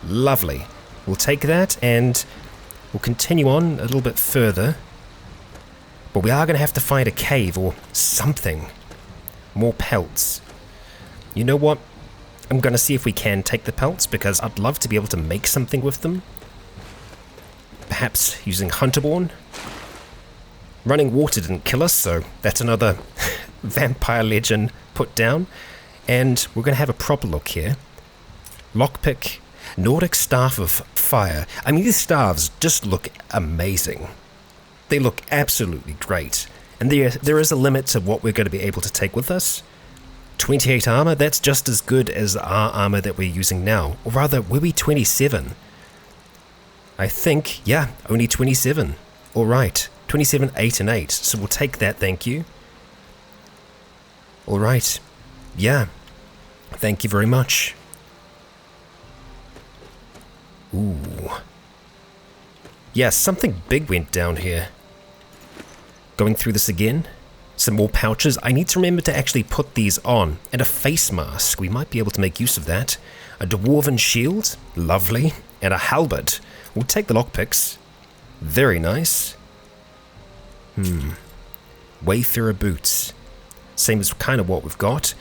Lovely. We'll take that and we'll continue on a little bit further. But we are going to have to find a cave or something. More pelts. You know what? I'm going to see if we can take the pelts because I'd love to be able to make something with them. Perhaps using Hunterborn. Running water didn't kill us, so that's another vampire legend put down. And we're going to have a proper look here. Lockpick. Nordic Staff of Fire. I mean, these staves just look amazing. They look absolutely great. And there is a limit to what we're going to be able to take with us. 28 armor, that's just as good as our armor that we're using now. Or rather, were we 27? I think, yeah, only 27. Alright, 27, 8 and 8. So we'll take that, thank you. Alright, yeah. Thank you very much. Ooh. Yeah, something big went down here. Going through this again. Some more pouches. I need to remember to actually put these on. And a face mask. We might be able to make use of that. A dwarven shield. Lovely. And a halberd. We'll take the lockpicks. Very nice. Wayfarer boots. Same as kind of what we've got.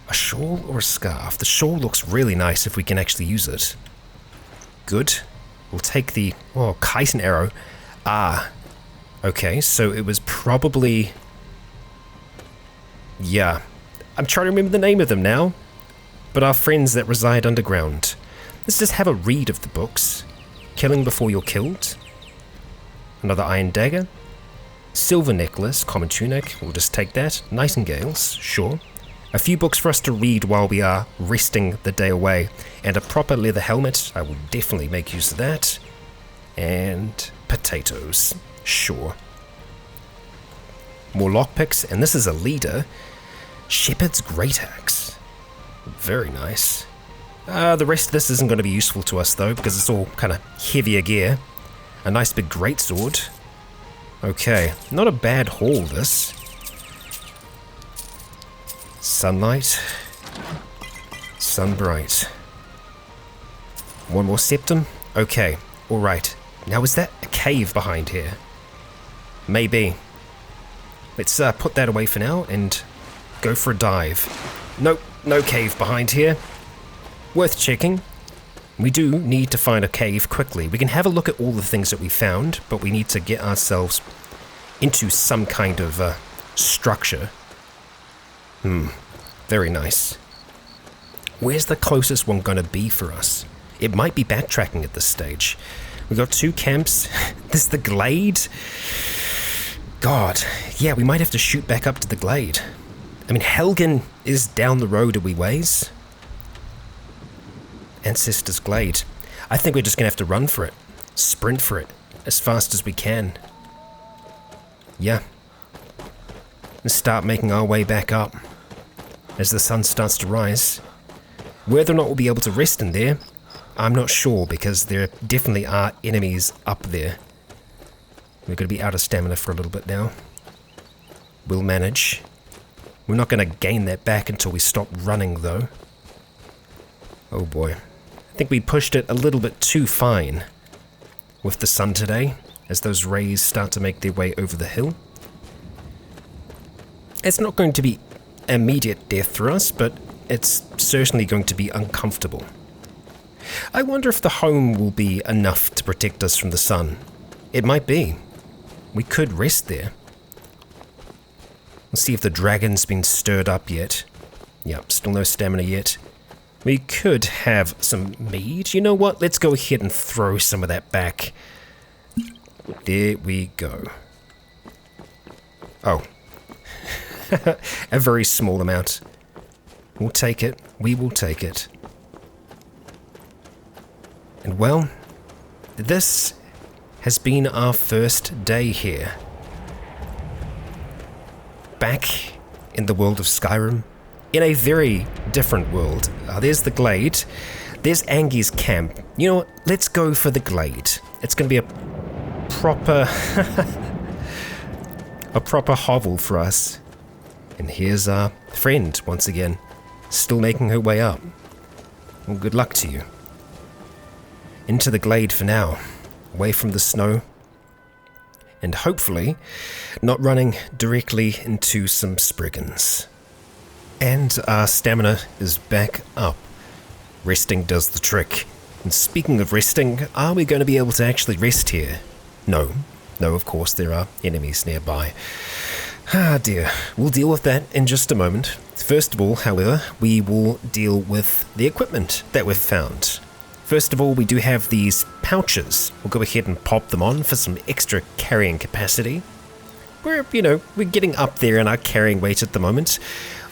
A shawl or a scarf? The shawl looks really nice if we can actually use it. Good. We'll take the... Oh, chitin arrow. Ah. Okay, so it was probably... Yeah. I'm trying to remember the name of them now. But our friends that reside underground. Let's just have a read of the books. Killing Before You're Killed. Another iron dagger. Silver necklace, common tunic. We'll just take that. Nightingales, sure. A few books for us to read while we are resting the day away. And a proper leather helmet. I will definitely make use of that. And potatoes. Sure. More lockpicks. And this is a leader. Shepherd's Great Axe. Very nice. The rest of this isn't going to be useful to us though, because it's all kind of heavier gear. A nice big greatsword. Okay, not a bad haul this. Sunlight. Sunbright. One more septum. Okay, alright. Now is that a cave behind here? Maybe. Let's put that away for now and go for a dive. Nope, no cave behind here. Worth checking. We do need to find a cave quickly. We can have a look at all the things that we found, but we need to get ourselves into some kind of structure. Very nice. Where's the closest one going to be for us? It might be backtracking at this stage. We've got 2 camps. This is the Glade. God, yeah, we might have to shoot back up to the Glade. I mean, Helgen is down the road a wee ways. Ancestors Glade. I think we're just going to have to run for it. Sprint for it. As fast as we can. Yeah. And start making our way back up. As the sun starts to rise. Whether or not we'll be able to rest in there, I'm not sure, because there definitely are enemies up there. We're going to be out of stamina for a little bit now. We'll manage. We're not going to gain that back until we stop running, though. Oh boy. I think we pushed it a little bit too fine with the sun today, as those rays start to make their way over the hill. It's not going to be immediate death for us, but it's certainly going to be uncomfortable. I wonder if the home will be enough to protect us from the sun. It might be. We could rest there. Let's see if the dragon's been stirred up yet. Yep, still no stamina yet. We could have some mead. You know what? Let's go ahead and throw some of that back. There we go. Oh. A very small amount. We'll take it. We will take it. And well, this has been our first day here. Back in the world of Skyrim. In a very different world. There's the Glade. There's Angie's camp. You know what? Let's go for the Glade. It's going to be a proper... a proper hovel for us. And here's our friend, once again. Still making her way up. Well, good luck to you. Into the Glade for now. Away from the snow. And hopefully, not running directly into some spriggans. And our stamina is back up. Resting does the trick. And speaking of resting, are we going to be able to actually rest here? No. No, of course, there are enemies nearby. Ah dear. We'll deal with that in just a moment. First of all, however, we will deal with the equipment that we've found. First of all, we do have these pouches. We'll go ahead and pop them on for some extra carrying capacity. We're getting up there in our carrying weight at the moment.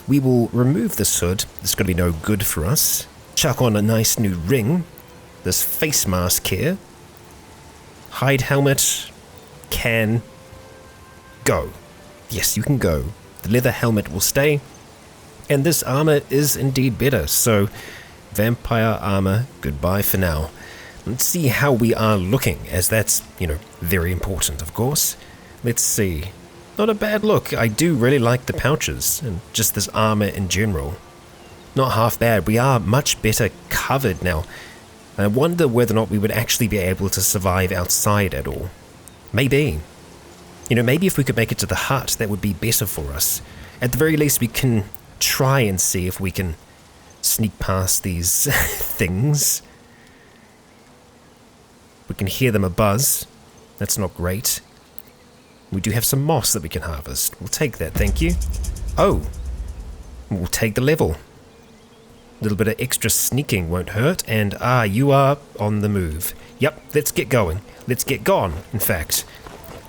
We will remove this hood. It's going to be no good for us. Chuck on a nice new ring. This face mask here. Hide helmet. Can go. Yes, you can go. The leather helmet will stay. And this armor is indeed better, so vampire armor, goodbye for now. Let's see how we are looking, as that's, very important, of course. Let's see. Not a bad look. I do really like the pouches, and just this armor in general. Not half bad. We are much better covered now. I wonder whether or not we would actually be able to survive outside at all. Maybe. Maybe if we could make it to the hut, that would be better for us. At the very least, we can try and see if we can sneak past these things. We can hear them a buzz. That's not great. We do have some moss that we can harvest. We'll take that, thank you. Oh, we'll take the level. A little bit of extra sneaking won't hurt, and you are on the move. Yep, let's get going. Let's get gone, in fact.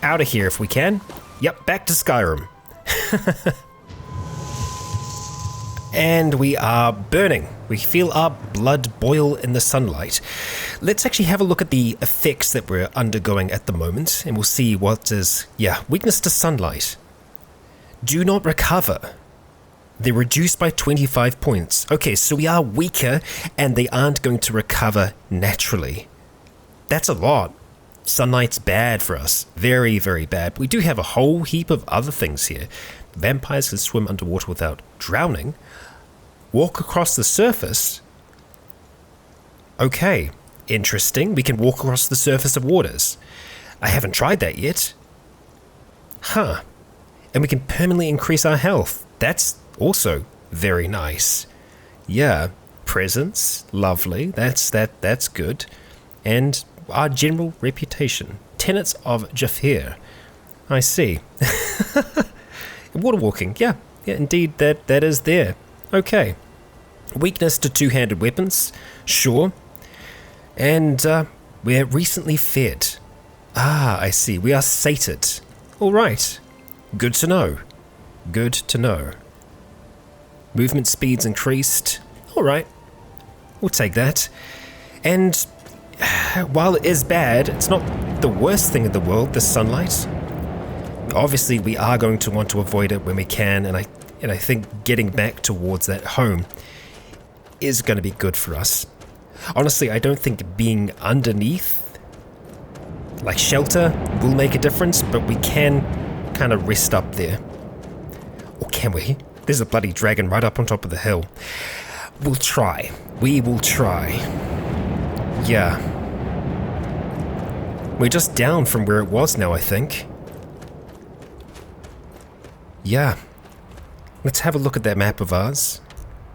Out of here if we can. Yep, back to Skyrim. And we are burning. We feel our blood boil in the sunlight. Let's actually have a look at the effects that we're undergoing at the moment, and we'll see what is, weakness to sunlight. Do not recover. They're reduced by 25 points. Okay, so we are weaker, and they aren't going to recover naturally. That's a lot. Sunlight's bad for us. Very, very bad. We do have a whole heap of other things here. Vampires can swim underwater without drowning. Walk across the surface. Okay, interesting. We can walk across the surface of waters. I haven't tried that yet. Huh. And we can permanently increase our health. That's also very nice. Yeah, presence, lovely. That's good. And our general reputation. Tenets of Jafir. I see. Water walking, yeah, indeed, that is there. Okay. Weakness to two-handed weapons, sure. And we're recently fed. I see, we are sated. All right. Good to know. Good to know. Movement speed's increased. All right. We'll take that. And while it is bad, it's not the worst thing in the world, the sunlight. Obviously, we are going to want to avoid it when we can, and I think getting back towards that home is going to be good for us. Honestly, I don't think being underneath, like shelter, will make a difference, but we can kind of rest up there. Or can we? There's a bloody dragon right up on top of the hill. We'll try. We will try. Yeah. We're just down from where it was now, I think. Yeah. Let's have a look at that map of ours.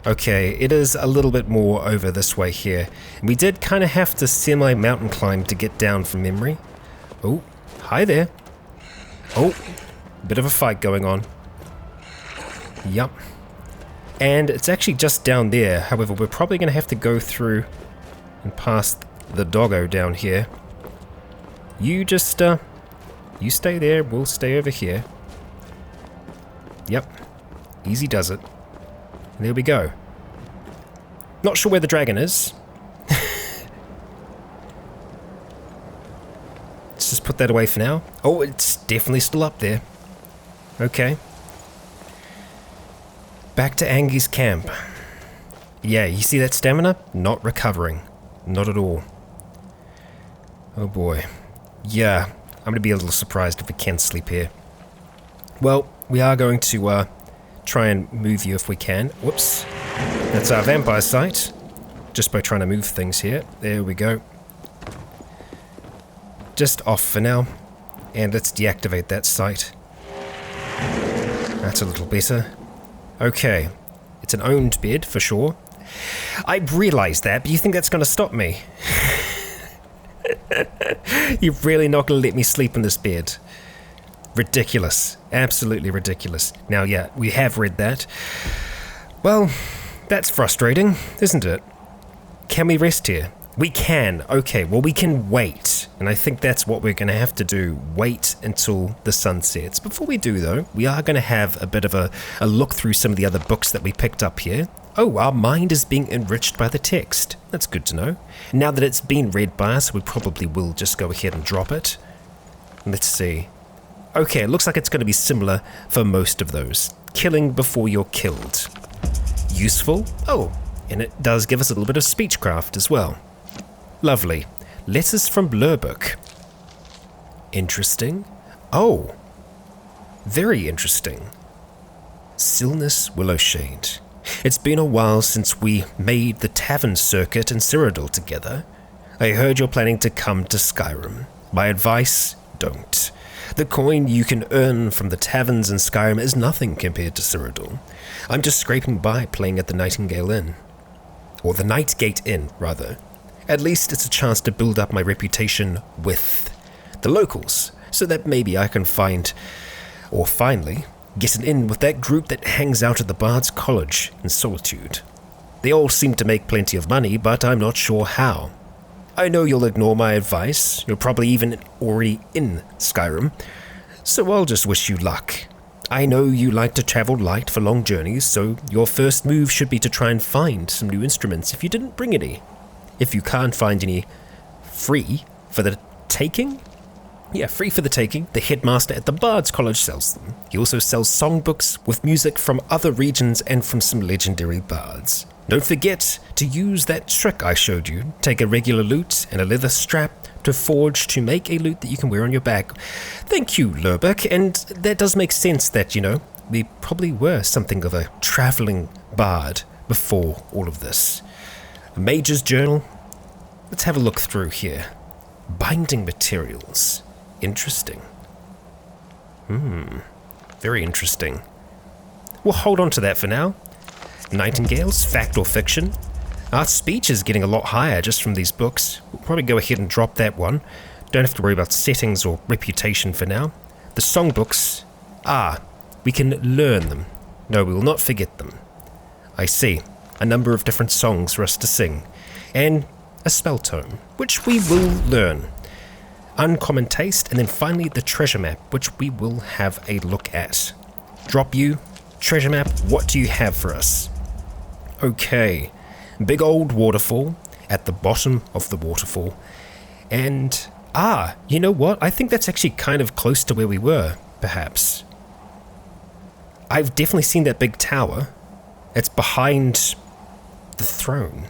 Okay, it is a little bit more over this way here. And we did kind of have to semi-mountain climb to get down from memory. Oh, hi there. Oh, bit of a fight going on. Yup. And it's actually just down there. However, we're probably going to have to go through and past the doggo down here. You just, you stay there. We'll stay over here. Yep. Easy does it. And there we go. Not sure where the dragon is. Let's just put that away for now. Oh, it's definitely still up there. Okay. Back to Angie's camp. Yeah, you see that stamina? Not recovering. Not at all. Oh boy. Yeah, I'm going to be a little surprised if we can sleep here. Well, we are going to try and move you if we can. Whoops. That's our vampire site. Just by trying to move things here. There we go. Just off for now. And let's deactivate that site. That's a little better. Okay. It's an owned bed for sure. I realised that, but you think that's going to stop me? You're really not going to let me sleep in this bed. Ridiculous. Absolutely ridiculous. Now, yeah, we have read that. Well, that's frustrating, isn't it? Can we rest here? We can. Okay, well, we can wait. And I think that's what we're going to have to do. Wait until the sun sets. Before we do, though, we are going to have a bit of a look through some of the other books that we picked up here. Oh, our mind is being enriched by the text. That's good to know. Now that it's been read by us, we probably will just go ahead and drop it. Let's see. Okay, it looks like it's going to be similar for most of those. Killing before you're killed. Useful? Oh, and it does give us a little bit of speechcraft as well. Lovely. Letters from Blurbook. Interesting. Oh, very interesting. Silness Willowshade. It's been a while since we made the tavern circuit in Cyrodiil together. I heard you're planning to come to Skyrim. My advice, don't. The coin you can earn from the taverns in Skyrim is nothing compared to Cyrodiil. I'm just scraping by playing at the Nightingale Inn. Or the Nightgate Inn, rather. At least it's a chance to build up my reputation with the locals, so that maybe I can find, or finally, get an in with that group that hangs out at the Bard's College in Solitude. They all seem to make plenty of money, but I'm not sure how. I know you'll ignore my advice, you're probably even already in Skyrim, so I'll just wish you luck. I know you like to travel light for long journeys, so your first move should be to try and find some new instruments if you didn't bring any. If you can't find any free for the taking, free for the taking, the headmaster at the Bard's College sells them. He also sells songbooks with music from other regions and from some legendary bards. Don't forget to use that trick I showed you. Take a regular lute and a leather strap to forge to make a lute that you can wear on your back. Thank you, Lurbook, and that does make sense that, we probably were something of a traveling bard before all of this. A mage's journal. Let's have a look through here. Binding materials. Interesting. Very interesting. We'll hold on to that for now. Nightingales, fact or fiction. Our speech is getting a lot higher just from these books. We'll probably go ahead and drop that one. Don't have to worry about settings or reputation for now. The songbooks. We can learn them. No, we will not forget them. I see. A number of different songs for us to sing. And a spell tome, which we will learn. Uncommon taste, and then finally the treasure map, which we will have a look at. Drop you. Treasure map, what do you have for us? Okay. Big old waterfall at the bottom of the waterfall. And, you know what? I think that's actually kind of close to where we were, perhaps. I've definitely seen that big tower. It's behind the throne.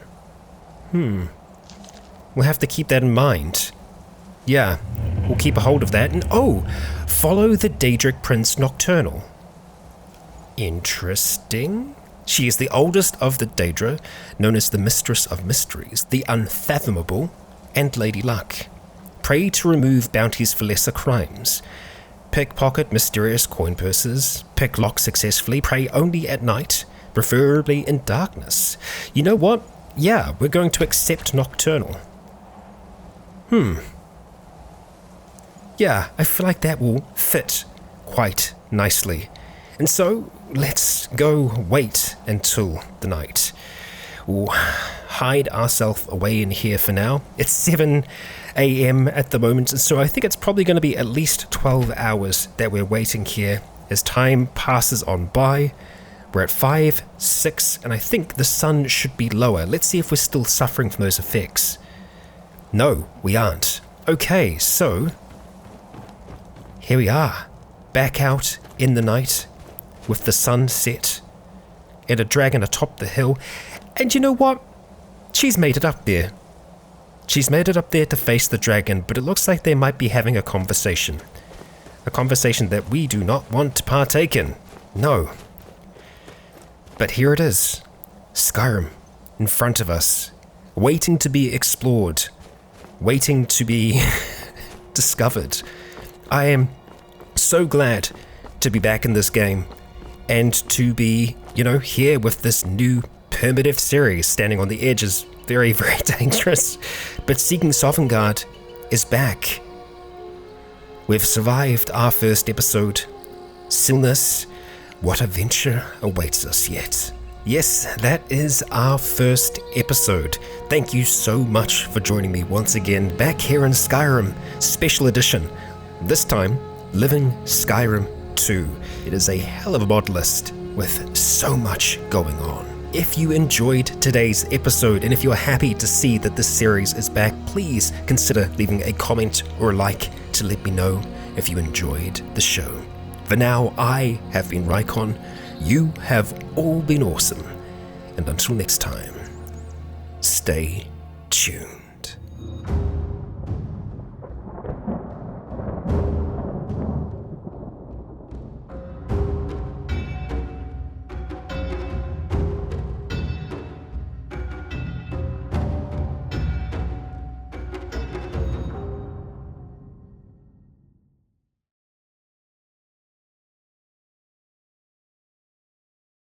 We'll have to keep that in mind. Yeah, we'll keep a hold of that. And, follow the Daedric Prince Nocturnal. Interesting. She is the oldest of the Daedra, known as the Mistress of Mysteries, the Unfathomable, and Lady Luck. Pray to remove bounties for lesser crimes. Pickpocket mysterious coin purses. Pick lock successfully. Pray only at night, preferably in darkness. You know what? Yeah, we're going to accept Nocturnal. Yeah, I feel like that will fit quite nicely. And so, let's go wait until the night. We'll hide ourselves away in here for now. It's 7 a.m. at the moment, and so I think it's probably going to be at least 12 hours that we're waiting here as time passes on by. We're at 5, 6, and I think the sun should be lower. Let's see if we're still suffering from those effects. No, we aren't. Okay, so here we are, back out in the night with the sun set and a dragon atop the hill. And you know what? She's made it up there. She's made it up there to face the dragon, but it looks like they might be having a conversation. A conversation that we do not want to partake in. No. But here it is. Skyrim, in front of us, waiting to be explored, waiting to be discovered. I am so glad to be back in this game and to be, here with this new Permadeath series. Standing on the edge is very, very dangerous. But Seeking Sovngarde is back. We've survived our first episode. Silness, what adventure awaits us yet? Yes, that is our first episode. Thank you so much for joining me once again back here in Skyrim Special Edition. This time, Living Skyrim 2. It is a hell of a mod list with so much going on. If you enjoyed today's episode and if you're happy to see that this series is back, please consider leaving a comment or a like to let me know if you enjoyed the show. For now, I have been Rycon. You have all been awesome. And until next time, stay tuned.